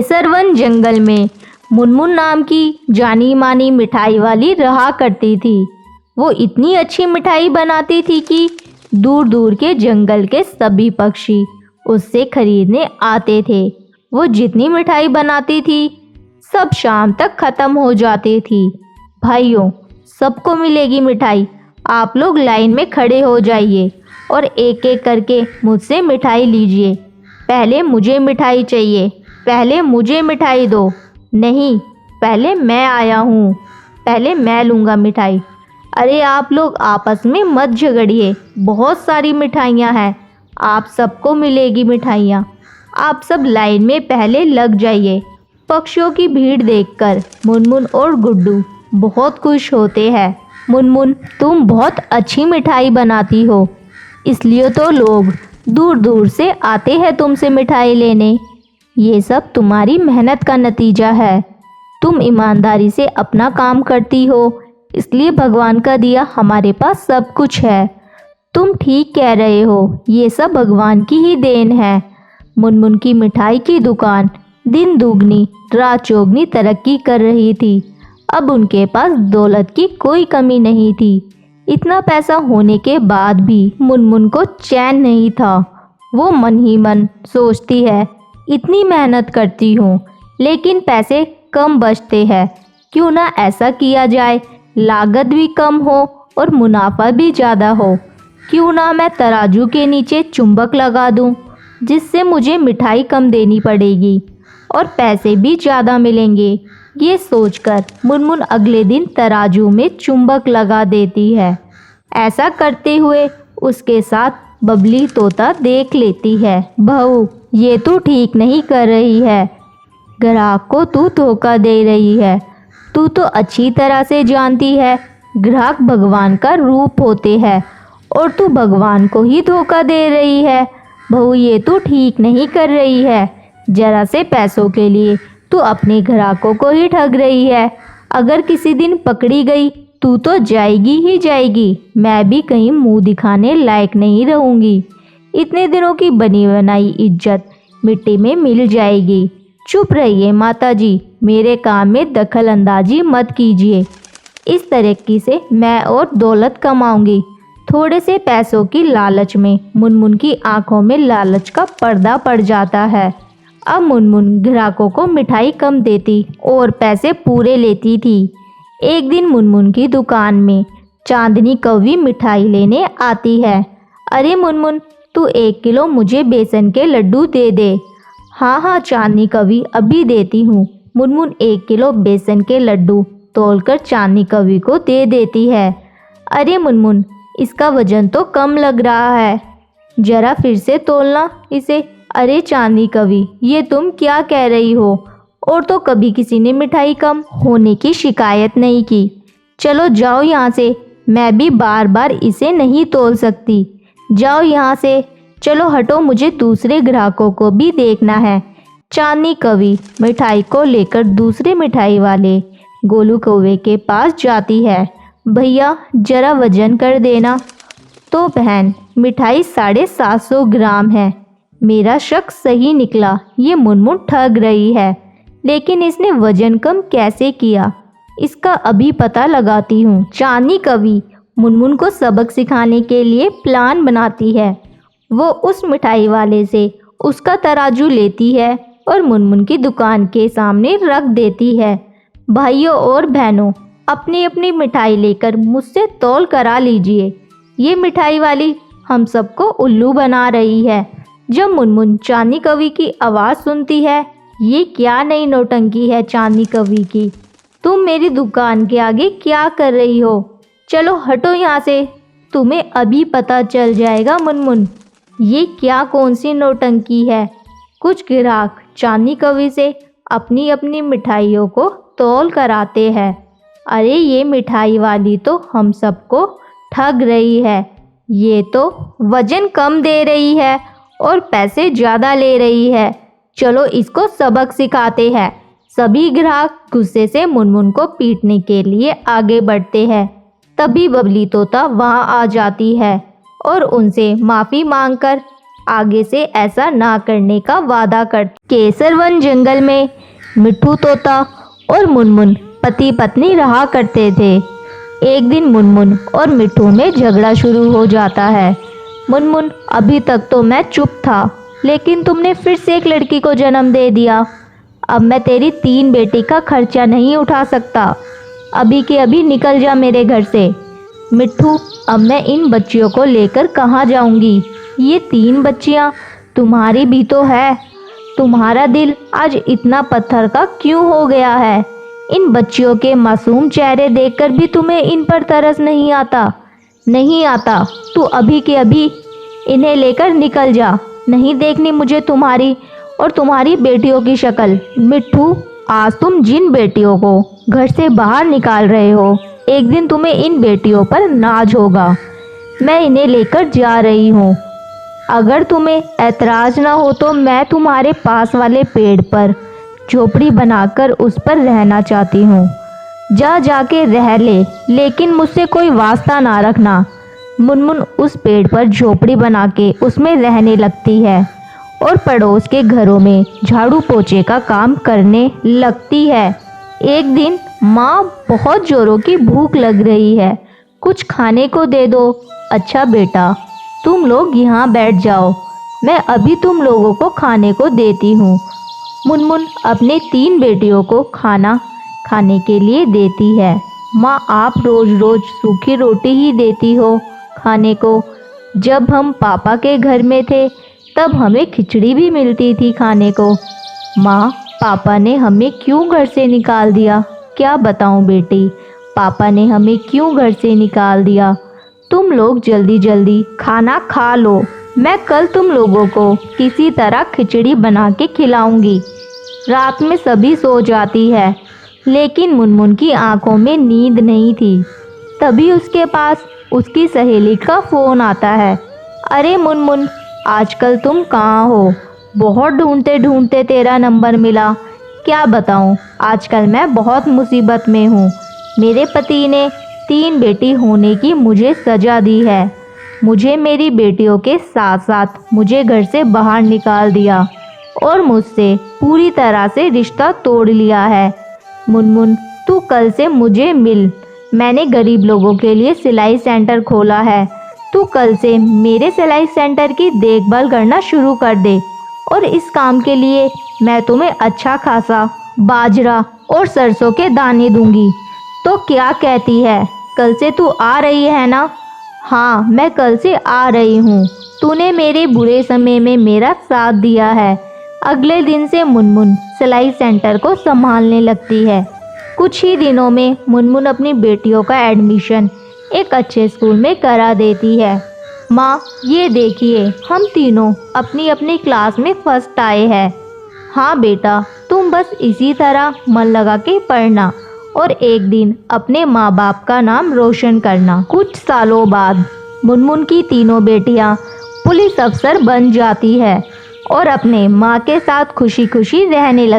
केसरवन जंगल में मुनमुन नाम की जानी मानी मिठाई वाली रहा करती थी। वो इतनी अच्छी मिठाई बनाती थी कि दूर दूर के जंगल के सभी पक्षी उससे खरीदने आते थे। वो जितनी मिठाई बनाती थी सब शाम तक ख़त्म हो जाती थी। भाइयों, सबको मिलेगी मिठाई, आप लोग लाइन में खड़े हो जाइए और एक एक करके मुझसे मिठाई लीजिए। पहले मुझे मिठाई चाहिए, पहले मुझे मिठाई दो। नहीं, पहले मैं आया हूँ, पहले मैं लूँगा मिठाई। अरे आप लोग आपस में मत झगड़िए, बहुत सारी मिठाइयाँ हैं, आप सबको मिलेगी मिठाइयाँ। आप सब लाइन में पहले लग जाइए। पक्षियों की भीड़ देखकर मुनमुन और गुड्डू बहुत खुश होते हैं। मुनमुन, तुम बहुत अच्छी मिठाई बनाती हो, इसलिए तो लोग दूर दूर से आते हैं तुमसे मिठाई लेने। ये सब तुम्हारी मेहनत का नतीजा है। तुम ईमानदारी से अपना काम करती हो, इसलिए भगवान का दिया हमारे पास सब कुछ है। तुम ठीक कह रहे हो, ये सब भगवान की ही देन है। मुनमुन की मिठाई की दुकान दिन दुगनी रात चौगनी तरक्की कर रही थी। अब उनके पास दौलत की कोई कमी नहीं थी। इतना पैसा होने के बाद भी मुनमुन को चैन नहीं था। वो मन ही मन सोचती है, इतनी मेहनत करती हूँ लेकिन पैसे कम बचते हैं। क्यों ना ऐसा किया जाए, लागत भी कम हो और मुनाफा भी ज़्यादा हो। क्यों ना मैं तराजू के नीचे चुंबक लगा दूँ, जिससे मुझे मिठाई कम देनी पड़ेगी और पैसे भी ज़्यादा मिलेंगे। ये सोचकर मुनमुन अगले दिन तराजू में चुंबक लगा देती है। ऐसा करते हुए उसके साथ बबली तोता देख लेती है। बहू, ये तू ठीक नहीं कर रही है, ग्राहक को तू धोखा दे रही है। तू तो अच्छी तरह से जानती है ग्राहक भगवान का रूप होते हैं और तू भगवान को ही धोखा दे रही है। बहू, ये तू ठीक नहीं कर रही है। जरा से पैसों के लिए तू अपने ग्राहकों को ही ठग रही है। अगर किसी दिन पकड़ी गई तू तो जाएगी ही जाएगी। मैं भी कहीं मुंह दिखाने लायक नहीं रहूँगी। इतने दिनों की बनी बनाई इज्जत मिट्टी में मिल जाएगी। चुप रहिए माता जी, मेरे काम में दखल अंदाजी मत कीजिए। इस तरीके से मैं और दौलत कमाऊंगी। थोड़े से पैसों की लालच में मुनमुन की आंखों में लालच का पर्दा पड़ जाता है। अब मुनमुन ग्राहकों को मिठाई कम देती और पैसे पूरे लेती थी। एक दिन मुनमुन की दुकान में चांदनी कौवी मिठाई लेने आती है। अरे मुनमुन, तू 1 किलो मुझे बेसन के लड्डू दे दे। हाँ हाँ चांदनी कवि, अभी देती हूँ। मुनमुन 1 किलो बेसन के लड्डू तोलकर चांदनी कवि को दे देती है। अरे मुनमुन, इसका वजन तो कम लग रहा है, जरा फिर से तोलना इसे। अरे चांदनी कवि, ये तुम क्या कह रही हो? और तो कभी किसी ने मिठाई कम होने की शिकायत नहीं की। चलो जाओ यहाँ से, मैं भी बार बार इसे नहीं तोल सकती। जाओ यहाँ से, चलो हटो, मुझे दूसरे ग्राहकों को भी देखना है। चांदनी कवि मिठाई को लेकर दूसरे मिठाई वाले गोलू कौवे के पास जाती है। भैया, जरा वजन कर देना। तो बहन, मिठाई 750 ग्राम है। मेरा शक सही निकला, ये मुनमुन ठग रही है। लेकिन इसने वजन कम कैसे किया, इसका अभी पता लगाती हूँ। चांदनी कवि मुनमुन को सबक सिखाने के लिए प्लान बनाती है। वो उस मिठाई वाले से उसका तराजू लेती है और मुनमुन की दुकान के सामने रख देती है। भाइयों और बहनों, अपनी अपनी मिठाई लेकर मुझसे तौल करा लीजिए। ये मिठाई वाली हम सबको उल्लू बना रही है। जब मुनमुन चांदनी कवि की आवाज़ सुनती है, ये क्या नई नौटंकी है चांदनी कवि की? तुम मेरी दुकान के आगे क्या कर रही हो? चलो हटो यहाँ से, तुम्हें अभी पता चल जाएगा मुनमुन, ये क्या कौन सी नौटंकी है। कुछ ग्राहक चांदनी कवि से अपनी अपनी मिठाइयों को तौल कराते हैं। अरे ये मिठाई वाली तो हम सबको ठग रही है। ये तो वजन कम दे रही है और पैसे ज़्यादा ले रही है। चलो इसको सबक सिखाते हैं। सभी ग्राहक गुस्से से मुनमुन को पीटने के लिए आगे बढ़ते हैं। तभी बबली तोता वहां आ जाती है और उनसे माफ़ी मांगकर आगे से ऐसा ना करने का वादा कर। केसरवन जंगल में मिट्ठू तोता और मुनमुन पति पत्नी रहा करते थे। एक दिन मुनमुन और मिट्ठू में झगड़ा शुरू हो जाता है। मुनमुन, अभी तक तो मैं चुप था, लेकिन तुमने फिर से एक लड़की को जन्म दे दिया। अब मैं तेरी 3 बेटी का खर्चा नहीं उठा सकता। अभी के अभी निकल जा मेरे घर से। मिट्ठू, अब मैं इन बच्चियों को लेकर कहाँ जाऊंगी? ये 3 बच्चियाँ तुम्हारी भी तो है। तुम्हारा दिल आज इतना पत्थर का क्यों हो गया है? इन बच्चियों के मासूम चेहरे देखकर भी तुम्हें इन पर तरस नहीं आता? नहीं आता? तू अभी के अभी इन्हें लेकर निकल जा। नहीं देखनी मुझे तुम्हारी और तुम्हारी बेटियों की शक्ल। मिट्ठू, आज तुम जिन बेटियों को घर से बाहर निकाल रहे हो, एक दिन तुम्हें इन बेटियों पर नाज होगा। मैं इन्हें लेकर जा रही हूँ। अगर तुम्हें ऐतराज ना हो तो मैं तुम्हारे पास वाले पेड़ पर झोपड़ी बनाकर उस पर रहना चाहती हूँ। जा जाके रह ले, लेकिन मुझसे कोई वास्ता ना रखना। मुनमुन उस पेड़ पर झोपड़ी बना के उसमें रहने लगती है और पड़ोस के घरों में झाड़ू पोछे का काम करने लगती है। एक दिन, माँ, बहुत जोरों की भूख लग रही है, कुछ खाने को दे दो। अच्छा बेटा, तुम लोग यहाँ बैठ जाओ, मैं अभी तुम लोगों को खाने को देती हूँ। मुनमुन अपने 3 बेटियों को खाना खाने के लिए देती है। माँ, आप रोज रोज सूखी रोटी ही देती हो खाने को। जब हम पापा के घर में थे तब हमें खिचड़ी भी मिलती थी खाने को। माँ, पापा ने हमें क्यों घर से निकाल दिया? क्या बताऊँ बेटी, पापा ने हमें क्यों घर से निकाल दिया? तुम लोग जल्दी जल्दी खाना खा लो, मैं कल तुम लोगों को किसी तरह खिचड़ी बना के खिलाऊंगी। रात में सभी सो जाती है, लेकिन मुनमुन की आंखों में नींद नहीं थी। तभी उसके पास उसकी सहेली का फ़ोन आता है। अरे मुनमुन, आजकल तुम कहाँ हो? बहुत ढूंढते ढूंढते तेरा नंबर मिला। क्या बताऊँ, आजकल मैं बहुत मुसीबत में हूँ। मेरे पति ने 3 बेटी होने की मुझे सज़ा दी है। मुझे मेरी बेटियों के साथ साथ मुझे घर से बाहर निकाल दिया और मुझसे पूरी तरह से रिश्ता तोड़ लिया है। मुनमुन, तू कल से मुझे मिल। मैंने गरीब लोगों के लिए सिलाई सेंटर खोला है। तू कल से मेरे सिलाई सेंटर की देखभाल करना शुरू कर दे और इस काम के लिए मैं तुम्हें अच्छा खासा बाजरा और सरसों के दाने दूंगी। तो क्या कहती है, कल से तू आ रही है ना? हाँ, मैं कल से आ रही हूँ। तूने मेरे बुरे समय में मेरा साथ दिया है। अगले दिन से मुनमुन सिलाई सेंटर को संभालने लगती है। कुछ ही दिनों में मुनमुन अपनी बेटियों का एडमिशन एक अच्छे स्कूल में करा देती है। माँ, ये देखिए, हम तीनों अपनी अपनी क्लास में फर्स्ट आए हैं। हाँ बेटा, तुम बस इसी तरह मन लगा के पढ़ना और एक दिन अपने माँ बाप का नाम रोशन करना। कुछ सालों बाद मुनमुन की तीनों बेटियाँ पुलिस अफसर बन जाती है और अपने माँ के साथ खुशी खुशी रहने लगती।